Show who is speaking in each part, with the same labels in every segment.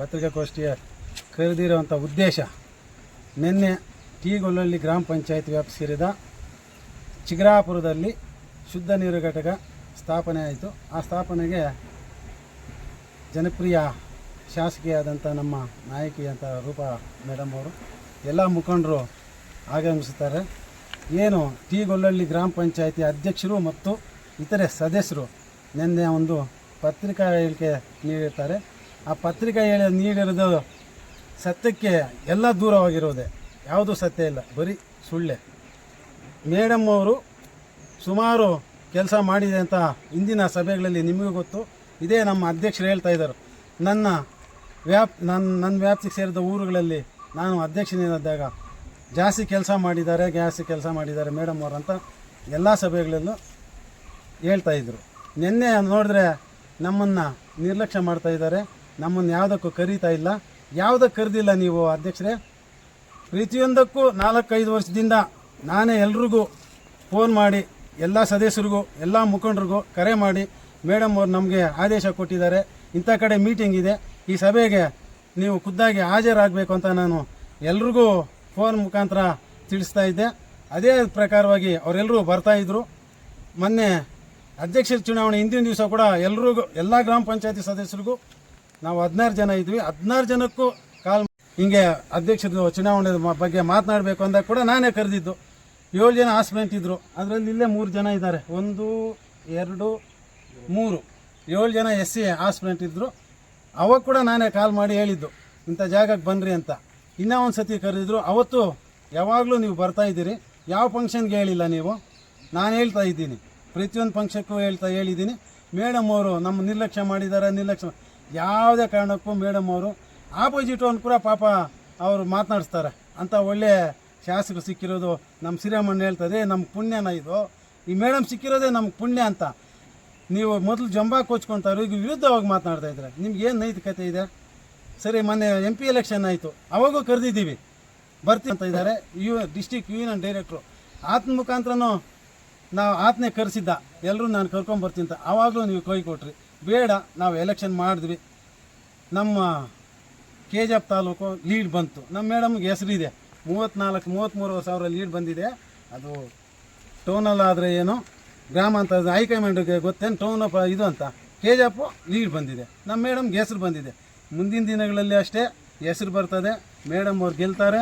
Speaker 1: ಪತ್ರಿಕಾಗೋಷ್ಠಿಯ ಕರೆದಿರುವಂಥ ಉದ್ದೇಶ, ನಿನ್ನೆ ಟಿ ಗೊಲ್ಲಹಳ್ಳಿ ಗ್ರಾಮ ಪಂಚಾಯತ್ ವ್ಯಾಪ್ತಿ ಸೇರಿದ ಚಿಗರಾಪುರದಲ್ಲಿ ಶುದ್ಧ ನೀರು ಘಟಕ ಸ್ಥಾಪನೆ ಆಯಿತು. ಆ ಸ್ಥಾಪನೆಗೆ ಜನಪ್ರಿಯ ಶಾಸಕಿಯಾದಂಥ ನಮ್ಮ ನಾಯಕಿಯಂಥ ರೂಪಾ ಮೇಡಮ್ ಅವರು ಎಲ್ಲ ಮುಖಂಡರು ಆಗಮಿಸುತ್ತಾರೆ. ಏನು ಟಿ ಗೊಲ್ಲಹಳ್ಳಿ ಗ್ರಾಮ ಪಂಚಾಯತಿ ಅಧ್ಯಕ್ಷರು ಮತ್ತು ಇತರೆ ಸದಸ್ಯರು ನಿನ್ನೆ ಒಂದು ಪತ್ರಿಕಾ ಹೇಳಿಕೆ ನೀಡಿರ್ತಾರೆ. ಆ ಪತ್ರಿಕಾ ನೀಡಿರೋದು ಸತ್ಯಕ್ಕೆ ಎಲ್ಲ ದೂರವಾಗಿರೋದೆ, ಯಾವುದೂ ಸತ್ಯ ಇಲ್ಲ, ಬರೀ ಸುಳ್ಳೆ. ಮೇಡಮ್ ಅವರು ಸುಮಾರು ಕೆಲಸ ಮಾಡಿದೆ ಅಂತ ಇಂದಿನ ಸಭೆಗಳಲ್ಲಿ ನಿಮಗೂ ಗೊತ್ತು. ಇದೇ ನಮ್ಮ ಅಧ್ಯಕ್ಷರು ಹೇಳ್ತಾ ಇದ್ದರು, ನನ್ನ ವ್ಯಾಪ್ತಿಗೆ ಸೇರಿದ ಊರುಗಳಲ್ಲಿ ನಾನು ಅಧ್ಯಕ್ಷನಿದ್ದಾಗ ಜಾಸ್ತಿ ಕೆಲಸ ಮಾಡಿದ್ದಾರೆ ಮೇಡಮ್ ಅವರು ಅಂತ ಎಲ್ಲ ಸಭೆಗಳಲ್ಲೂ ಹೇಳ್ತಾಯಿದ್ರು. ನಿನ್ನೆ ನೋಡಿದ್ರೆ ನಮ್ಮನ್ನು ನಿರ್ಲಕ್ಷ್ಯ ಮಾಡ್ತಾಯಿದ್ದಾರೆ, ನಮ್ಮನ್ನು ಯಾವುದಕ್ಕೂ ಕರೀತಾ ಇಲ್ಲ. ಯಾವುದಕ್ಕೆ ಕರೆದಿಲ್ಲ ನೀವು ಅಧ್ಯಕ್ಷರೇ? ಪ್ರತಿಯೊಂದಕ್ಕೂ 4-5 ವರ್ಷದಿಂದ ನಾನೇ ಎಲ್ರಿಗೂ ಫೋನ್ ಮಾಡಿ, ಎಲ್ಲ ಸದಸ್ಯರಿಗೂ ಎಲ್ಲ ಮುಖಂಡರಿಗೂ ಕರೆ ಮಾಡಿ, ಮೇಡಮ್ ಅವರು ನಮಗೆ ಆದೇಶ ಕೊಟ್ಟಿದ್ದಾರೆ, ಇಂಥ ಕಡೆ ಮೀಟಿಂಗ್ ಇದೆ, ಈ ಸಭೆಗೆ ನೀವು ಖುದ್ದಾಗಿ ಹಾಜರಾಗಬೇಕು ಅಂತ ನಾನು ಎಲ್ರಿಗೂ ಫೋನ್ ಮುಖಾಂತರ ತಿಳಿಸ್ತಾ ಇದ್ದೆ. ಅದೇ ಪ್ರಕಾರವಾಗಿ ಅವರೆಲ್ಲರೂ ಬರ್ತಾಯಿದ್ರು. ಮೊನ್ನೆ ಅಧ್ಯಕ್ಷರ ಚುನಾವಣೆ ಹಿಂದಿನ ದಿವಸ ಕೂಡ ಎಲ್ರಿಗೂ, ಎಲ್ಲ ಗ್ರಾಮ ಪಂಚಾಯತಿ ಸದಸ್ಯರಿಗೂ ನಾವು 16 ಜನ ಇದ್ವಿ, 16 ಜನಕ್ಕೂ ಕಾಲ್ ಹಿಂಗೆ ಅಧ್ಯಕ್ಷರು ಚುನಾವಣೆ ಬಗ್ಗೆ ಮಾತನಾಡಬೇಕು ಅಂದಾಗ ಕೂಡ ನಾನೇ ಕರೆದಿದ್ದು. 7 ಜನ ಆಸ್ಪೆಂಟ್ ಇದ್ದರು, ಅದರಲ್ಲಿ ಇಲ್ಲೇ 3 ಜನ ಇದ್ದಾರೆ, 1, 2, 3 7 ಜನ SC ಆಸ್ಪೆಂಟ್ ಇದ್ದರು. ಅವಾಗ ಕೂಡ ನಾನೇ ಕಾಲ್ ಮಾಡಿ ಹೇಳಿದ್ದು ಇಂಥ ಜಾಗಕ್ಕೆ ಬನ್ನಿರಿ ಅಂತ. ಇನ್ನೂ ಒಂದು ಸತಿ ಕರೆದಿದ್ರು. ಅವತ್ತು ಯಾವಾಗಲೂ ನೀವು ಬರ್ತಾಯಿದ್ದೀರಿ, ಯಾವ ಫಂಕ್ಷನ್ಗೆ ಹೇಳಿಲ್ಲ ನೀವು. ನಾನು ಹೇಳ್ತಾ ಇದ್ದೀನಿ, ಪ್ರತಿಯೊಂದು ಫಂಕ್ಷನ್ಗೂ ಹೇಳಿದ್ದೀನಿ. ಮೇಡಮ್ ಅವರು ನಮ್ಮ ನಿರ್ಲಕ್ಷ್ಯ ಮಾಡಿದ್ದಾರೆ, ಯಾವುದೇ ಕಾರಣಕ್ಕೂ ಮೇಡಮ್ ಅವರು ಆಪೋಸಿಟ್ ಒಂದು ಕೂಡ ಪಾಪ ಅವರು ಮಾತನಾಡಿಸ್ತಾರೆ ಅಂತ ಒಳ್ಳೆ ಶಾಸಕರು ಸಿಕ್ಕಿರೋದು ನಮ್ಮ ಶ್ರೀರಾಮಣ್ಣ ಹೇಳ್ತದೆ, ನಮ್ಮ ಪುಣ್ಯನ ಇದು, ಈ ಮೇಡಮ್ ಸಿಕ್ಕಿರೋದೇ ನಮ್ಗೆ ಪುಣ್ಯ ಅಂತ. ನೀವು ಮೊದಲು ಜಂಬಾ ಕೊಚ್ಕೊಳ್ತಾರೆ, ಈಗ ವಿರುದ್ಧವಾಗಿ ಮಾತನಾಡ್ತಾ ಇದ್ದಾರೆ, ನಿಮ್ಗೇನು ನೈತಿಕತೆ ಇದೆ? ಸರಿ, ಮೊನ್ನೆ MP ಎಲೆಕ್ಷನ್ ಆಯಿತು, ಅವಾಗೂ ಕರೆದಿದ್ದೀವಿ, ಬರ್ತೀವಿ ಅಂತ ಇದ್ದಾರೆ. ಡಿಸ್ಟಿಕ್ ಯೂನಿಯನ್ ಡೈರೆಕ್ಟ್ರು ಆತನ ಮುಖಾಂತರನೂ ನಾವು ಆತನೇ ಕರೆಸಿದ್ದ, ಎಲ್ಲರೂ ನಾನು ಕರ್ಕೊಂಬರ್ತೀನಿ ಅಂತ. ಆವಾಗಲೂ ನೀವು ಕೈ ಕೊಟ್ರಿ, ಬೇಡ ನಾವು ಎಲೆಕ್ಷನ್ ಮಾಡಿದ್ವಿ. ನಮ್ಮ KGF ತಾಲೂಕು ಲೀಡ್ ಬಂತು, ನಮ್ಮ ಮೇಡಮ್ಗೆ ಹೆಸರಿದೆ, 34-33 ಸಾವಿರ ಲೀಡ್ ಬಂದಿದೆ. ಅದು ಟೌನಲ್ಲಿ ಆದರೆ ಏನು, ಗ್ರಾಮಾಂತರ ಹೈಕಮಾಂಡ್ಗೆ ಗೊತ್ತೇನು ಟೌನ್ ಇದು ಅಂತ. KGF ಲೀಡ್ ಬಂದಿದೆ, ನಮ್ಮ ಮೇಡಮ್ಗೆ ಹೆಸರು ಬಂದಿದೆ. ಮುಂದಿನ ದಿನಗಳಲ್ಲಿ ಅಷ್ಟೇ ಹೆಸರು ಬರ್ತದೆ, ಮೇಡಮ್ ಅವ್ರು ಗೆಲ್ತಾರೆ.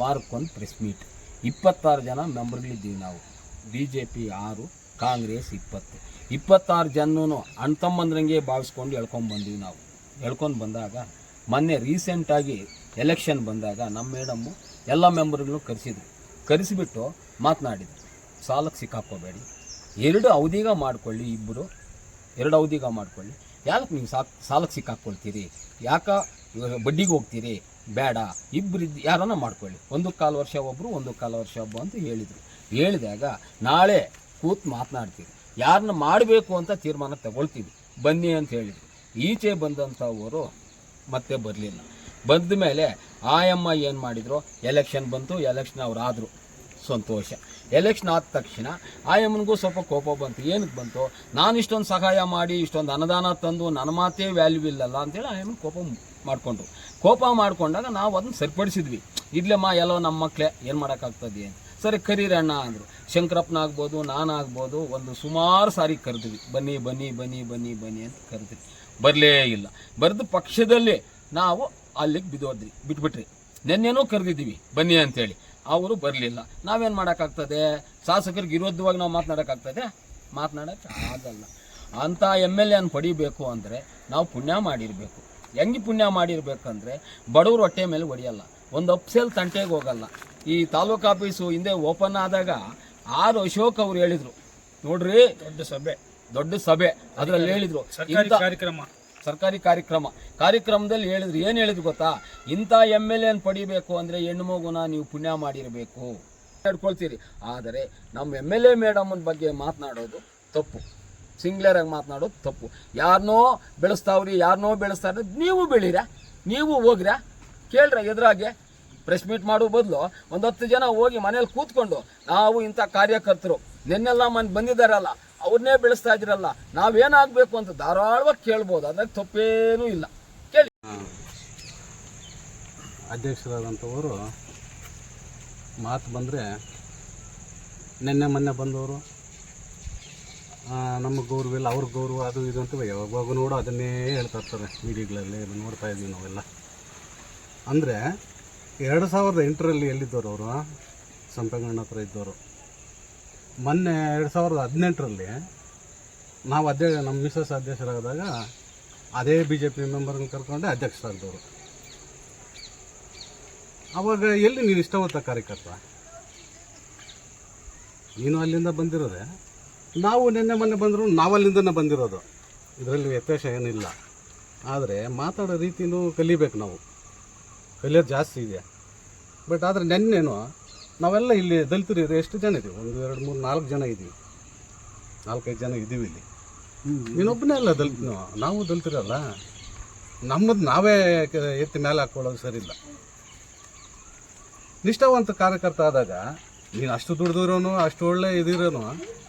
Speaker 2: ವಾರಕ್ಕೊಂದು ಪ್ರೆಸ್ ಮೀಟ್, 26 ಜನ ಮೆಂಬರ್ಗಳಿದ್ದೀವಿ ನಾವು. BJP 6, ಕಾಂಗ್ರೆಸ್ 26 ಜನನು ಅಣ್ತಮ್ಮಂದ್ರಂಗೆ ಭಾವಿಸ್ಕೊಂಡು ಎಳ್ಕೊಂಡ್ಬಂದ್ವಿ ನಾವು. ಎಳ್ಕೊಂಡು ಬಂದಾಗ ಮೊನ್ನೆ ರೀಸೆಂಟಾಗಿ ಎಲೆಕ್ಷನ್ ಬಂದಾಗ ನಮ್ಮ ಮೇಡಮ್ಮು ಎಲ್ಲ ಮೆಂಬರ್ಗಳು ಕರೆಸಿಬಿಟ್ಟು ಮಾತನಾಡಿದ್ರು, ಸಾಲಕ್ಕೆ ಸಿಕ್ಕಾಕೋಬೇಡಿ, 2 ಅವಧಿಗ ಮಾಡ್ಕೊಳ್ಳಿ, ಇಬ್ಬರು 2 ಅವಧಿಗ ಮಾಡ್ಕೊಳ್ಳಿ, ಯಾಕೆ ನೀವು ಸಾಲಕ್ಕೆ ಸಿಕ್ಕಾಕ್ಕೊಳ್ತೀರಿ, ಬಡ್ಡಿಗೆ ಹೋಗ್ತೀರಿ, ಬೇಡ, ಇಬ್ಬರು ಯಾರನ್ನ ಮಾಡ್ಕೊಳ್ಳಿ, 1.25 ವರ್ಷ ಒಬ್ಬರು 1.25 ವರ್ಷ ಒಬ್ಬ ಅಂತ ಹೇಳಿದರು. ಹೇಳಿದಾಗ ನಾಳೆ ಕೂತು ಮಾತನಾಡ್ತೀವಿ, ಯಾರನ್ನ ಮಾಡಬೇಕು ಅಂತ ತೀರ್ಮಾನ ತಗೊಳ್ತೀವಿ, ಬನ್ನಿ ಅಂತ ಹೇಳಿದರು. ಈಚೆ ಬಂದಂಥವರು ಮತ್ತೆ ಬರಲಿಲ್ಲ. ಬಂದ ಮೇಲೆ ಆಯಮ್ಮ ಏನು ಮಾಡಿದರು, ಎಲೆಕ್ಷನ್ ಬಂತು, ಎಲೆಕ್ಷನ್ ಅವ್ರು ಆದರು, ಸಂತೋಷ. ಎಲೆಕ್ಷನ್ ಆದ ತಕ್ಷಣ ಆಯಮ್ಮನಿಗೂ ಸ್ವಲ್ಪ ಕೋಪ ಬಂತು. ಏನಕ್ಕೆ ಬಂತು, ನಾನು ಇಷ್ಟೊಂದು ಸಹಾಯ ಮಾಡಿ ಇಷ್ಟೊಂದು ಅನುದಾನ ತಂದು ನನ್ನ ಮಾತೇ ವ್ಯಾಲ್ಯೂ ಇಲ್ಲಲ್ಲ ಅಂತೇಳಿ ಆಯಮ್ಮನ ಕೋಪ ಮಾಡ್ಕೊಂಡಾಗ ನಾವು ಅದನ್ನು ಸರಿಪಡಿಸಿದ್ವಿ. ಇಡ್ಲಮ್ಮ ಎಲ್ಲೋ ನಮ್ಮ ಮಕ್ಕಳೇ ಏನು ಮಾಡೋಕ್ಕಾಗ್ತದೆ ಅಂತ. ಸರಿ ಕರೀರಣ್ಣ ಅಂದರು. ಶಂಕರಪ್ಪನ ಆಗ್ಬೋದು, ನಾನಾಗ್ಬೋದು, ಒಂದು ಸುಮಾರು ಸಾರಿ ಕರೆದ್ವಿ, ಬನ್ನಿ ಅಂತ ಕರೆದ್ವಿ. ಬರಲೇ ಇಲ್ಲ. ಬರೆದು ಪಕ್ಷದಲ್ಲಿ ನಾವು ಅಲ್ಲಿಗೆ ಬಿಟ್ಬಿಟ್ರಿ. ನೆನ್ನೆನೂ ಕರೆದಿದ್ದೀವಿ ಬನ್ನಿ ಅಂತೇಳಿ, ಅವರು ಬರಲಿಲ್ಲ. ನಾವೇನು ಮಾಡೋಕ್ಕಾಗ್ತದೆ? ಶಾಸಕರಿಗೆ ವಿರೋಧವಾಗಿ ನಾವು ಮಾತನಾಡೋಕ್ಕೆ ಆಗಲ್ಲ. ಅಂಥ MLA ಪಡಿಬೇಕು ಅಂದರೆ ನಾವು ಪುಣ್ಯ ಮಾಡಿರಬೇಕು. ಹೆಂಗೆ ಪುಣ್ಯ ಮಾಡಿರ್ಬೇಕಂದ್ರೆ, ಬಡವ್ರ ಹೊಟ್ಟೆ ಮೇಲೆ ಹೊಡೆಯಲ್ಲ, ಒಂದು ಅಪ್ಸೆಲ್ ತಂಟೆಗೆ ಹೋಗಲ್ಲ. ಈ ತಾಲೂಕು ಆಫೀಸು ಹಿಂದೆ ಓಪನ್ ಆದಾಗ R ಅಶೋಕ್ ಅವರು ಹೇಳಿದರು, ನೋಡ್ರಿ ದೊಡ್ಡ ಸಭೆ ಅದರಲ್ಲಿ ಹೇಳಿದರು, ಸರ್ಕಾರಿ ಕಾರ್ಯಕ್ರಮದಲ್ಲಿ ಹೇಳಿದ್ರು. ಏನು ಹೇಳಿದ್ರು ಗೊತ್ತಾ, ಇಂಥ MLA ಪಡಿಬೇಕು ಅಂದರೆ ಹೆಣ್ಣು ಮಗುನ ನೀವು ಪುಣ್ಯ ಮಾಡಿರಬೇಕು ಹೇಳ್ಕೊಳ್ತೀರಿ. ಆದರೆ ನಮ್ಮ MLA ಮೇಡಮ್ಮನ ಬಗ್ಗೆ ಮಾತನಾಡೋದು ತಪ್ಪು, ಸಿಂಗ್ಲರಾಗಿ ಮಾತನಾಡೋದು ತಪ್ಪು. ಯಾರನ್ನೋ ಬೆಳೆಸ್ತಾರೆ, ನೀವು ಬೆಳೀರ, ನೀವು ಹೋಗ್ರ, ಕೇಳ್ರ ಎದುರಾಗೆ. ಪ್ರೆಸ್ ಮೀಟ್ ಮಾಡೋ ಬದಲು ಒಂದು 10 ಜನ ಹೋಗಿ ಮನೇಲಿ ಕೂತ್ಕೊಂಡು, ನಾವು ಇಂಥ ಕಾರ್ಯಕರ್ತರು ನೆನ್ನೆಲ್ಲ ಬಂದಿದ್ದಾರಲ್ಲ, ಅವ್ರನ್ನೇ ಬೆಳೆಸ್ತಾ ಇದ್ದೀರಲ್ಲ, ನಾವೇನಾಗಬೇಕು ಅಂತ ಧಾರಾಳವಾಗಿ ಕೇಳ್ಬೋದು, ಅದ್ರಾಗ ತಪ್ಪೇನೂ ಇಲ್ಲ, ಕೇಳಿ.
Speaker 3: ಅಧ್ಯಕ್ಷರಾದಂಥವರು ಮಾತು ಬಂದರೆ ನಿನ್ನೆ ಮೊನ್ನೆ ಬಂದವರು ನಮ್ಮ ಗೌರವ ಇಲ್ಲ ಅವ್ರ ಗೌರವ ಅದು ಇದು ಅಂತ ಯಾವಾಗ ನೋಡೋ ಅದನ್ನೇ ಹೇಳ್ತಾ ಇರ್ತಾರೆ ಮೀಡಿಯಾಗಳಲ್ಲಿ ನೋಡ್ತಾ ಇದ್ದೀವಿ ನಾವೆಲ್ಲ. ಅಂದರೆ 2008ರಲ್ಲಿ ಎಲ್ಲಿದ್ದವರು ಅವರು ಸಂಪಂಗಣ್ಣ ಹತ್ರ ಇದ್ದವರು. ಮೊನ್ನೆ 2018ರಲ್ಲಿ ನಾವು ನಮ್ಮ ಮಿಸಸ್ ಅಧ್ಯಕ್ಷರಾದಾಗ ಅದೇ BJP ಮೆಂಬರ್ನ ಕರ್ಕೊಂಡೆ ಅಧ್ಯಕ್ಷರಾಗಿದ್ದವರು. ಆವಾಗ ಎಲ್ಲಿ ನೀನು ಇಷ್ಟವಂತ ಕಾರ್ಯಕರ್ತ? ನೀನು ಅಲ್ಲಿಂದ ಬಂದಿರೋದೆ, ನಾವು ನಿನ್ನೆ ಮೊನ್ನೆ ಬಂದರೂ ನಾವು ಅಲ್ಲಿಂದನೇ ಬಂದಿರೋದು. ಇದರಲ್ಲಿ ವ್ಯತ್ಯಾಸ ಏನಿಲ್ಲ. ಆದರೆ ಮಾತಾಡೋ ರೀತಿಯೂ ಕಲಿಬೇಕು, ನಾವು ಕಲಿಯೋದು ಜಾಸ್ತಿ ಇದೆ. ಬಟ್ ಆದರೆ ನೆನ್ನೇನು ನಾವೆಲ್ಲ ಇಲ್ಲಿ ದಲಿತರು ಎಷ್ಟು ಜನ ಇದ್ದೀವಿ? 1 2 3 4 ಜನ ಇದ್ದೀವಿ, 4-5 ಜನ ಇದ್ದೀವಿ ಇಲ್ಲಿ. ನೀನೊಬ್ಬನೇ ಅಲ್ಲ ದಲಿತನು, ನಾವು ದಲಿತರಲ್ಲ. ನಮ್ಮದು ನಾವೇ ಎತ್ತಿ ಮೇಲೆ ಹಾಕ್ಕೊಳ್ಳೋದು ಸರಿ ಇಲ್ಲ. ನಿಷ್ಠಾವಂತ ಕಾರ್ಯಕರ್ತ ಆದಾಗ ನೀನು ಅಷ್ಟು ದುಡ್ದಿರೋನು, ಅಷ್ಟು ಒಳ್ಳೆ ಇದಿರೋನು,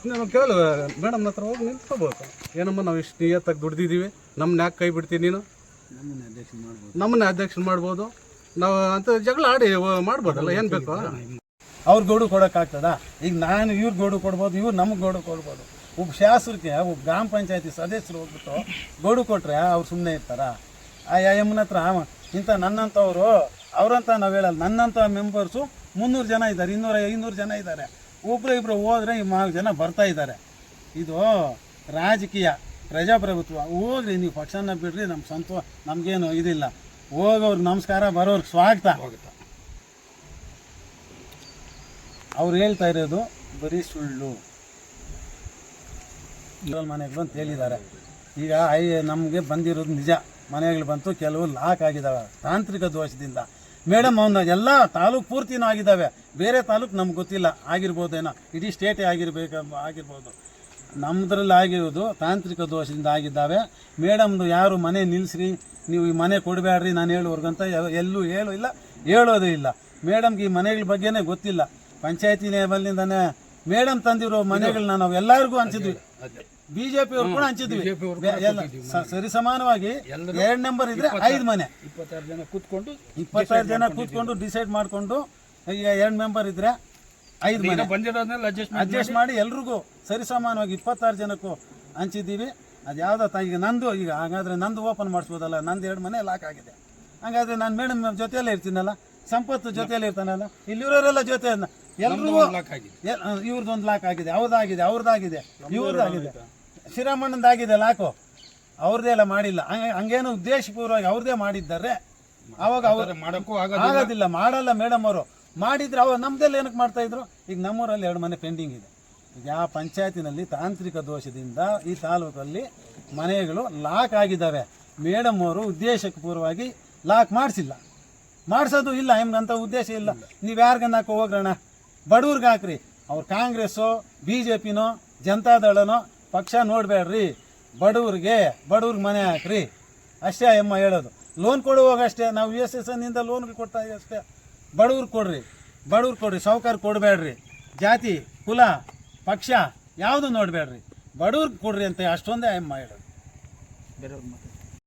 Speaker 3: ನೀನು ಕೇಳು ಮೇಡಮ್ನ ಹತ್ರ ಹೋಗಿ ನಿಂತ್ಕೋಬೇಕು. ಏನಮ್ಮ ನಾವು ಇಷ್ಟು ನಿಯತ್ತಾಗಿ ದುಡ್ದಿದ್ದೀವಿ, ನಮ್ಮನ್ನ ಯಾಕೆ ಕೈ ಬಿಡ್ತೀನಿ ನೀನು? ನಮ್ಮನ್ನೇ ಅಧ್ಯಕ್ಷ ಮಾಡ್ಬೋದು ನಾವು ಅಂತ ಜಗಳ ಆಡಿ ಮಾಡ್ಬೋದಲ್ಲ, ಏನು ಬೇಕು?
Speaker 1: ಅವ್ರ ಗೌಡು ಕೊಡೋಕ್ಕಾಗ್ತದ? ಈಗ ನಾನು ಇವ್ರ ಗೌಡು ಕೊಡ್ಬೋದು, ಇವ್ರು ನಮಗೆ ಗೌಡು ಕೊಡ್ಬೋದು. ಒಬ್ಬ ಶಾಸಕರಿಗೆ ಒಬ್ಬ ಗ್ರಾಮ ಪಂಚಾಯತಿ ಸದಸ್ಯರು ಹೋಗ್ಬಿಟ್ಟು ಗೌಡು ಕೊಟ್ಟರೆ ಅವ್ರು ಸುಮ್ಮನೆ ಇರ್ತಾರ? ಆ ಯಮ್ಮನ ಹತ್ರ ಇಂಥ ನನ್ನಂಥವ್ರು ಅವ್ರಂತ ನಾವು ಹೇಳಲ್ಲ. ನನ್ನಂಥ ಮೆಂಬರ್ಸು 300 ಜನ ಇದ್ದಾರೆ, 200-500 ಜನ ಇದ್ದಾರೆ. ಒಬ್ಬರು ಇಬ್ಬರು ಹೋದರೆ 4 ಜನ ಬರ್ತಾ ಇದ್ದಾರೆ. ಇದು ರಾಜಕೀಯ ಪ್ರಜಾಪ್ರಭುತ್ವ. ಹೋಗ್ರಿ ನೀವು, ಪಕ್ಷನ ಬಿಡ್ರಿ, ನಮ್ಮ ಸ್ವಂತ ನಮಗೇನು ಇದಿಲ್ಲ. ಹೋಗೋರ್ಗೆ ನಮಸ್ಕಾರ, ಬರೋರ್ಗೆ ಸ್ವಾಗತ. ಅವ್ರು ಹೇಳ್ತಾ ಇರೋದು ಬರೀ ಸುಳ್ಳು. ಮನೆಗಳು ಅಂತ ಹೇಳಿದ್ದಾರೆ. ಈಗ ನಮಗೆ ಬಂದಿರೋದು ನಿಜ, ಮನೆಗಳು ಬಂತು, ಕೆಲವು ಲಾಕ್ ಆಗಿದ್ದಾವೆ ತಾಂತ್ರಿಕ ದೋಷದಿಂದ. ಮೇಡಮ್ ಅವನ್ನ ಎಲ್ಲ ತಾಲೂಕು ಪೂರ್ತಿನೂ ಆಗಿದ್ದಾವೆ, ಬೇರೆ ತಾಲೂಕು ನಮ್ಗೆ ಗೊತ್ತಿಲ್ಲ, ಆಗಿರ್ಬೋದೇನೋ, ಇಡೀ ಸ್ಟೇಟೇ ಆಗಿರ್ಬೋದು. ನಮ್ಮದ್ರಲ್ಲಿ ಆಗಿರೋದು ತಾಂತ್ರಿಕ ದೋಷದಿಂದ ಆಗಿದ್ದಾವೆ. ಮೇಡಮ್ದು ಯಾರು ಮನೆ ನಿಲ್ಲಿಸ್ರಿ, ನೀವು ಈ ಮನೆ ಕೊಡಬೇಡ್ರಿ ನಾನು ಹೇಳುವರ್ಗಂತ ಎಲ್ಲೂ ಹೇಳೋದೇ ಇಲ್ಲ. ಮೇಡಮ್ಗೆ ಈ ಮನೆಗಳ ಬಗ್ಗೆನೇ ಗೊತ್ತಿಲ್ಲ. ಪಂಚಾಯತಿ ಲೆವೆಲ್ನಿಂದಾನೆ ಮೇಡಮ್ ತಂದಿರೋ ಮನೆಗಳನ್ನ ನಾವು ಎಲ್ಲರಿಗೂ ಹಂಚಿದ್ವಿ, BJP ಅವ್ರು ಕೂಡ ಹಂಚಿದ್ವಿ. ಎಲ್ಲ ಸರಿ ಸಮಾನವಾಗಿ 2 ನಂಬರ್ ಇದ್ರೆ 5 ಮನೆ, 26 ಜನ ಕೂತ್ಕೊಂಡು ಡಿಸೈಡ್ ಮಾಡಿಕೊಂಡು, ಈಗ 2 ಮೆಂಬರ್ ಇದ್ರೆ 5 ಮನೆ ಅಡ್ಜಸ್ಟ್ ಮಾಡಿ ಎಲ್ರಿಗೂ ಸರಿ ಸಮಾನವಾಗಿ 26 ಜನಕ್ಕೂ ಹಂಚಿದ್ದೀವಿ. ಅದು ಯಾವುದೋ ಈಗ ನಂದು, ಈಗ ಹಾಗಾದರೆ ನಂದು ಓಪನ್ ಮಾಡಿಸ್ಬೋದಲ್ಲ? ನಂದು 2 ಮನೆ ಲಾಕ್ ಆಗಿದೆ. ಹಾಗಾದರೆ ನಾನು ಮೇಡಮ್ ಜೊತೆಯಲ್ಲೇ ಇರ್ತೀನಲ್ಲ, ಸಂಪತ್ತು ಜೊತೆಯಲ್ಲೇ ಇರ್ತಾನಲ್ಲ, ಇಲ್ಲಿರೋರೆಲ್ಲ ಜೊತೆ ಎಲ್ರಿಗೂ. ಇವ್ರದ್ದೊಂದು ಲಾಕ್ ಆಗಿದೆ, ಅವ್ರದ್ದಾಗಿದೆ, ಇವ್ರದ್ದಾಗಿದೆ, ಶ್ರೀರಾಮಣ್ಣಂದಾಗಿದೆ ಲಾಕು, ಅವ್ರದ್ದೇ ಎಲ್ಲ ಮಾಡಿಲ್ಲ. ಹಂಗೇನು ಉದ್ದೇಶಪೂರ್ವವಾಗಿ ಅವ್ರದ್ದೇ ಮಾಡಿದ್ದಾರೆ. ಅವಾಗ ಆಗೋದಿಲ್ಲ, ಮಾಡಲ್ಲ ಮೇಡಮ್ ಅವರು. ಮಾಡಿದ್ರೆ ಅವ್ರು ನಮ್ದೆಲ್ಲ ಏನಕ್ಕೆ ಮಾಡ್ತಾಯಿದ್ರು? ಈಗ ನಮ್ಮೂರಲ್ಲಿ 2 ಮನೆ ಪೆಂಡಿಂಗ್ ಇದೆ. ಈಗ ಯಾವ ಪಂಚಾಯತಿನಲ್ಲಿ ತಾಂತ್ರಿಕ ದೋಷದಿಂದ ಈ ತಾಲೂಕಲ್ಲಿ ಮನೆಗಳು ಲಾಕ್ ಆಗಿದ್ದಾವೆ. ಮೇಡಮ್ ಅವರು ಉದ್ದೇಶಕ್ಕೆ ಪೂರ್ವವಾಗಿ ಲಾಕ್ ಮಾಡಿಸೋದು ಇಲ್ಲ, ನಿಮ್ಗಂತ ಉದ್ದೇಶ ಇಲ್ಲ. ನೀವು ಯಾರಿಗನ್ನ ಹೋಗ್ರಣ, ಬಡವ್ರಿಗೆ ಹಾಕ್ರಿ. ಅವ್ರು ಕಾಂಗ್ರೆಸ್ಸೋ BJPನೋ ಜನತಾದಳನೋ ಪಕ್ಷ ನೋಡಬೇಡ್ರಿ, ಬಡವ್ರಿಗೆ ಮನೆ ಹಾಕ್ರಿ ಅಷ್ಟೇ ಎಮ್ಮ ಹೇಳೋದು. ಲೋನ್ ಕೊಡುವಾಗ ಅಷ್ಟೇ, ನಾವು USSNನಿಂದ ಲೋನ್ಗಳು ಕೊಡ್ತಾ ಇದೀವಿ ಅಷ್ಟೇ. ಬಡವ್ರಿಗೆ ಕೊಡ್ರಿ, ಸಾವುಕಾರ ಕೊಡಬೇಡ್ರಿ. ಜಾತಿ ಕುಲ ಪಕ್ಷ ಯಾವುದು ನೋಡಬೇಡ್ರಿ, ಬಡವ್ರಿಗೆ ಕೊಡ್ರಿ ಅಂತ ಅಷ್ಟೊಂದೇ ಎಮ್ಮ ಹೇಳೋದು.